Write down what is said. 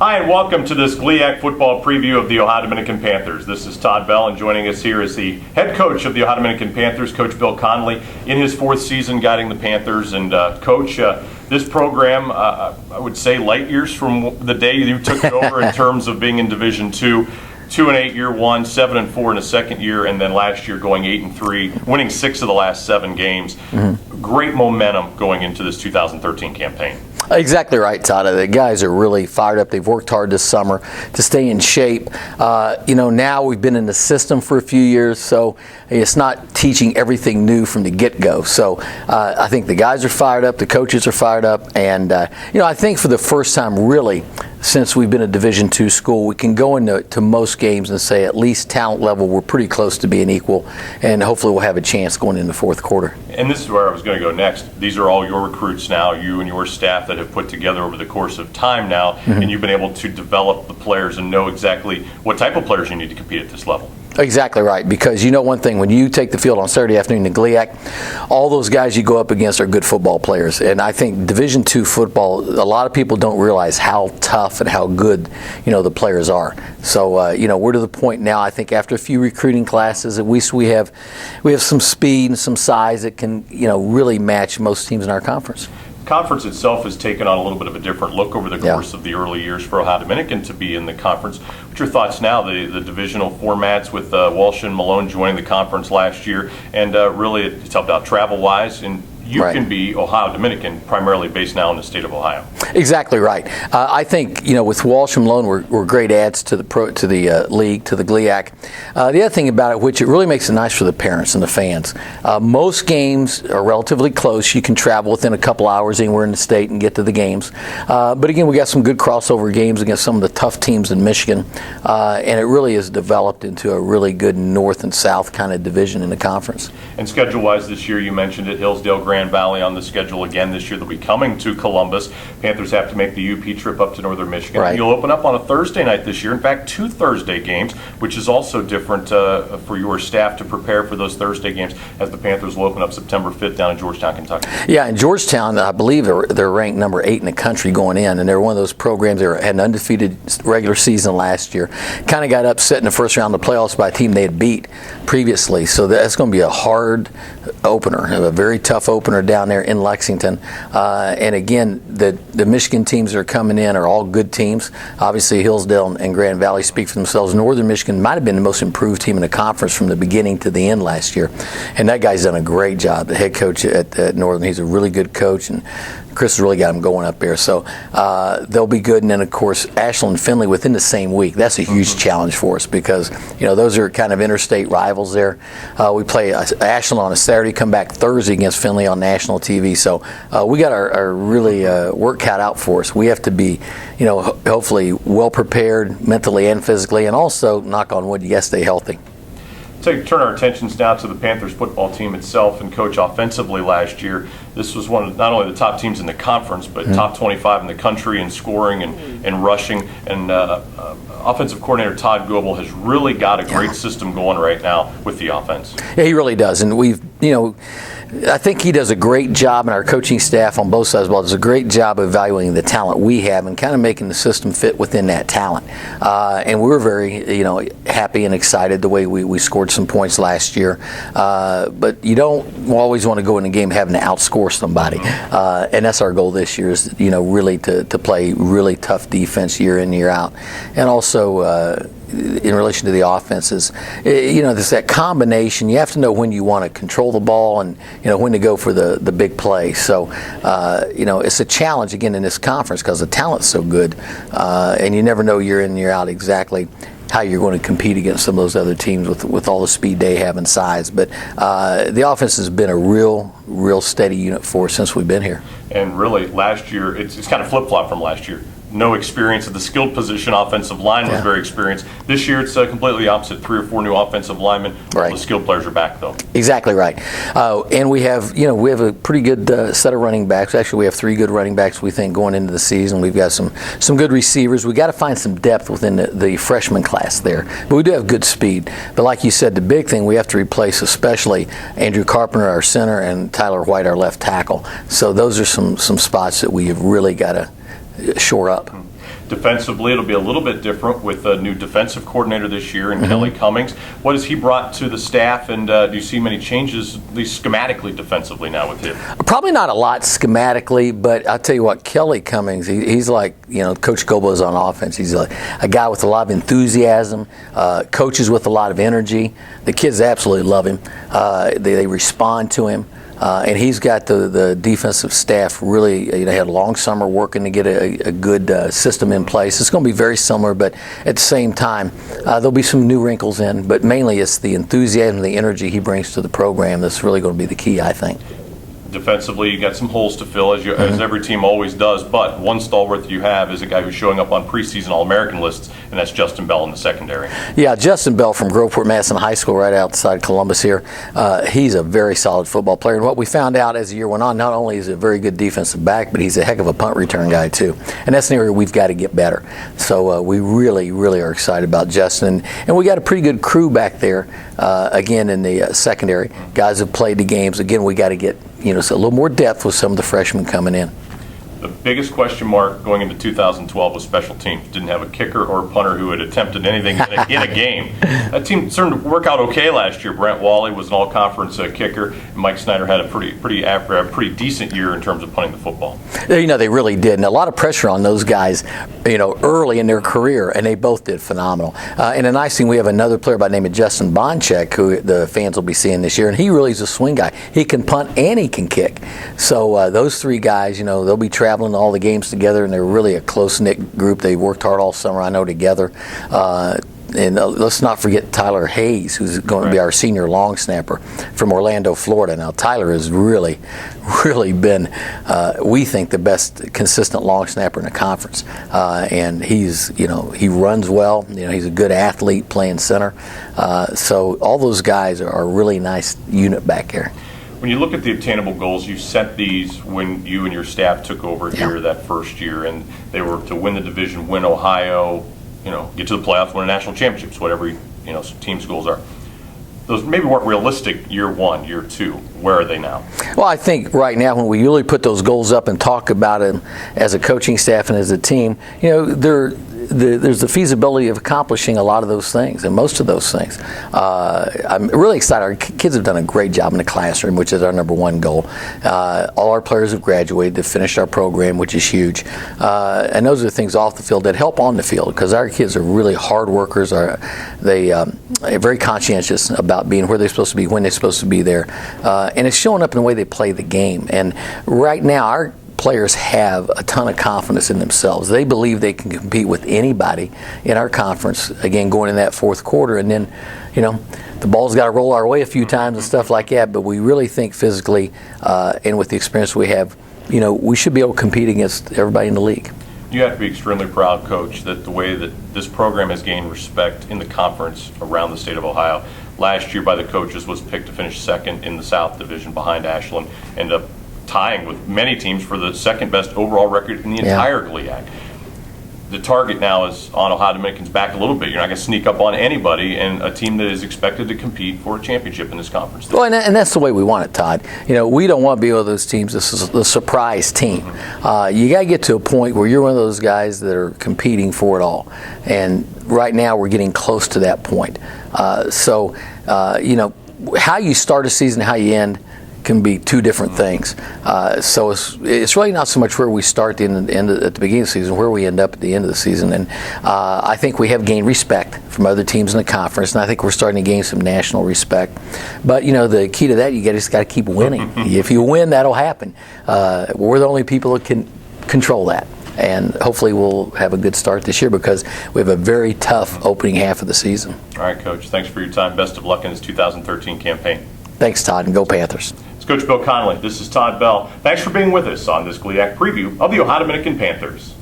Hi, and welcome to this GLIAC football preview of the Ohio Dominican Panthers. This is Todd Bell, and joining us here is the head coach of the Ohio Dominican Panthers, Coach Bill Connolly, in his fourth season guiding the Panthers. And Coach, this program, I would say light years from the day you took it over in terms of being in Division II. 2-8 year one, 7-4 in the second year, and then last year going 8-3, winning 6 of the last 7 games. Mm-hmm. Great momentum going into this 2013 campaign. Exactly right, Todd. The guys are really fired up. They've worked hard this summer to stay in shape. Now we've been in the system for a few years, so it's not teaching everything new from the get-go. So I think the guys are fired up, the coaches are fired up, and I think for the first time really since we've been a Division II school, we can go into most games and say at least talent level we're pretty close to being equal, and hopefully we'll have a chance going into the fourth quarter. And this is where I was going to go next. These are all your recruits now, you and your staff that have put together over the course of time now, mm-hmm. and you've been able to develop the players and know exactly what type of players you need to compete at this level. Exactly right, because you know one thing, when you take the field on Saturday afternoon in GLIAC, all those guys you go up against are good football players. And I think Division II football, a lot of people don't realize how tough and how good, the players are. So, we're to the point now, I think after a few recruiting classes, at least we have some speed and some size that can, really match most teams in our conference. Conference itself has taken on a little bit of a different look over the course of the early years for Ohio Dominican to be in the conference. What's your thoughts now, the divisional formats with Walsh and Malone joining the conference last year, and really it's helped out travel-wise, and you can be Ohio Dominican, primarily based now in the state of Ohio. Exactly right. I think with Walsh and Malone, we're great adds to the league, to the GLIAC. The other thing about it, which it really makes it nice for the parents and the fans. Most games are relatively close. You can travel within a couple hours anywhere in the state and get to the games. But again, we got some good crossover games against some of the tough teams in Michigan, and it really has developed into a really good north and south kind of division in the conference. And schedule-wise this year, you mentioned it, Hillsdale, Grand Valley on the schedule again this year. They'll be coming to Columbus. Panthers have to make the UP trip up to northern Michigan. Right. You'll open up on a Thursday night this year. In fact, 2 Thursday games, which is also different for your staff to prepare for those Thursday games, as the Panthers will open up September 5th down in Georgetown, Kentucky. Yeah, in Georgetown, I believe they're ranked number 8 in the country going in, and they're one of those programs that had an undefeated regular season last year. Kind of got upset in the first round of the playoffs by a team they had beat previously, so that's going to be a hard opener, a very tough opener down there in Lexington. And again, the Michigan teams that are coming in are all good teams. Obviously, Hillsdale and Grand Valley speak for themselves. Northern Michigan might have been the most improved team in the conference from the beginning to the end last year. And that guy's done a great job. The head coach at Northern, he's a really good coach, and Chris has really got him going up there. So they'll be good. And then, of course, Ashland and Findlay within the same week. That's a huge challenge for us because, those are kind of interstate rivals there. We play Ashland on a Saturday, come back Thursday against Findlay on national TV. So we got our really work cut out for us. We have to be, hopefully well prepared mentally and physically, and also, knock on wood, yes, stay healthy. Turn our attentions now to the Panthers football team itself. And coach, offensively last year, this was one of not only the top teams in the conference, but top 25 in the country in scoring and rushing. And offensive coordinator Todd Goebel has really got a great system going right now with the offense. Yeah, he really does. And we've, I think he does a great job, and our coaching staff on both sides of the ball does a great job of evaluating the talent we have and kind of making the system fit within that talent. And we were very, happy and excited the way we scored some points last year. But you don't always want to go in a game having to outscore somebody. And that's our goal this year is, really to play really tough defense year in, year out. And also, in relation to the offenses, there's that combination. You have to know when you want to control the ball and, when to go for the big play. So, it's a challenge, again, in this conference because the talent's so good. And you never know year in, year out exactly how you're going to compete against some of those other teams with all the speed they have and size. But the offense has been a real steady unit for us since we've been here. And really, last year, it's kind of flip-flop from last year. No experience at the skilled position. Offensive line was very experienced. This year, it's completely opposite. 3 or 4 new offensive linemen. All the skilled players are back, though. Exactly right. And we have a pretty good set of running backs. Actually, we have 3 good running backs, we think, going into the season. We've got some good receivers. We got to find some depth within the freshman class there. But we do have good speed. But like you said, the big thing we have to replace, especially Andrew Carpenter, our center, and Tyler White, our left tackle. So those are some spots that we have really got to shore up. Defensively, it'll be a little bit different with a new defensive coordinator this year in Kelly Cummings. What has he brought to the staff, and do you see many changes, at least schematically, defensively now with him? Probably not a lot schematically, but I'll tell you what, Kelly Cummings, he's like, Coach Gobo's on offense. He's a guy with a lot of enthusiasm, coaches with a lot of energy. The kids absolutely love him. They respond to him. And he's got the defensive staff really, had a long summer working to get a good system in place. It's going to be very similar, but at the same time, there'll be some new wrinkles in, but mainly it's the enthusiasm, the energy he brings to the program that's really going to be the key, I think. Defensively, you got some holes to fill, as every team always does, but one stalwart you have is a guy who's showing up on preseason All-American lists, and that's Justin Bell in the secondary. Yeah, Justin Bell from Groveport Madison High School right outside Columbus here. He's a very solid football player, and what we found out as the year went on, not only is he a very good defensive back, but he's a heck of a punt return guy too, and that's an area we've got to get better. So we really, really are excited about Justin, and we got a pretty good crew back there, again, in the secondary. Guys have played the games. Again, we got to get so a little more depth with some of the freshmen coming in. The biggest question mark going into 2012 was special teams. Didn't have a kicker or a punter who had attempted anything in a game. That team started to work out okay last year. Brent Wally was an all-conference kicker. Mike Snyder had a pretty decent year in terms of punting the football. They really did, and a lot of pressure on those guys, early in their career, and they both did phenomenal. And the nice thing, we have another player by the name of Justin Bonchek, who the fans will be seeing this year, and he really is a swing guy. He can punt and he can kick. So those three guys, they'll be traveling to all the games together, and they're really a close-knit group. They worked hard all summer, I know, together. And let's not forget Tyler Hayes, who's going to be our senior long snapper from Orlando, Florida. Now, Tyler has really, really been, we think, the best consistent long snapper in the conference. And he's, he runs well. He's a good athlete playing center. So all those guys are a really nice unit back there. When you look at the obtainable goals, you set these when you and your staff took over here that first year, and they were to win the division, win Ohio, get to the playoffs, win a national championships, whatever team's goals are. Those maybe weren't realistic year one, year two. Where are they now? Well, I think right now when we really put those goals up and talk about it as a coaching staff and as a team, there's the feasibility of accomplishing a lot of those things and most of those things. I'm really excited. Our kids have done a great job in the classroom, which is our number one goal. All our players have graduated, they've finished our program, which is huge. And those are the things off the field that help on the field, because our kids are really hard workers. They are very conscientious about being where they're supposed to be, when they're supposed to be there. And it's showing up in the way they play the game. And right now, our players have a ton of confidence in themselves. They believe they can compete with anybody in our conference, again, going in that fourth quarter. And then, the ball's got to roll our way a few times and stuff like that. But we really think physically and with the experience we have, we should be able to compete against everybody in the league. You have to be extremely proud, Coach, that the way that this program has gained respect in the conference around the state of Ohio. Last year by the coaches was picked to finish second in the South Division behind Ashland, ended up tying with many teams for the second best overall record in the entire GLIAC. The target now is on Ohio Dominican's back a little bit. You're not going to sneak up on anybody, and a team that is expected to compete for a championship in this conference. Well, and that's the way we want it, Todd. We don't want to be one of those teams. This is the surprise team. You got to get to a point where you're one of those guys that are competing for it all. And right now we're getting close to that point. So how you start a season, how you end, can be two different things. So it's really not so much where we start at the beginning of the season, where we end up at the end of the season. And I think we have gained respect from other teams in the conference, and I think we're starting to gain some national respect. But the key to that, you just got to keep winning. If you win, that'll happen. We're the only people that can control that. And hopefully we'll have a good start this year, because we have a very tough opening half of the season. All right, Coach. Thanks for your time. Best of luck in this 2013 campaign. Thanks, Todd, and go Panthers. It's Coach Bill Connolly. This is Todd Bell. Thanks for being with us on this GLIAC preview of the Ohio Dominican Panthers.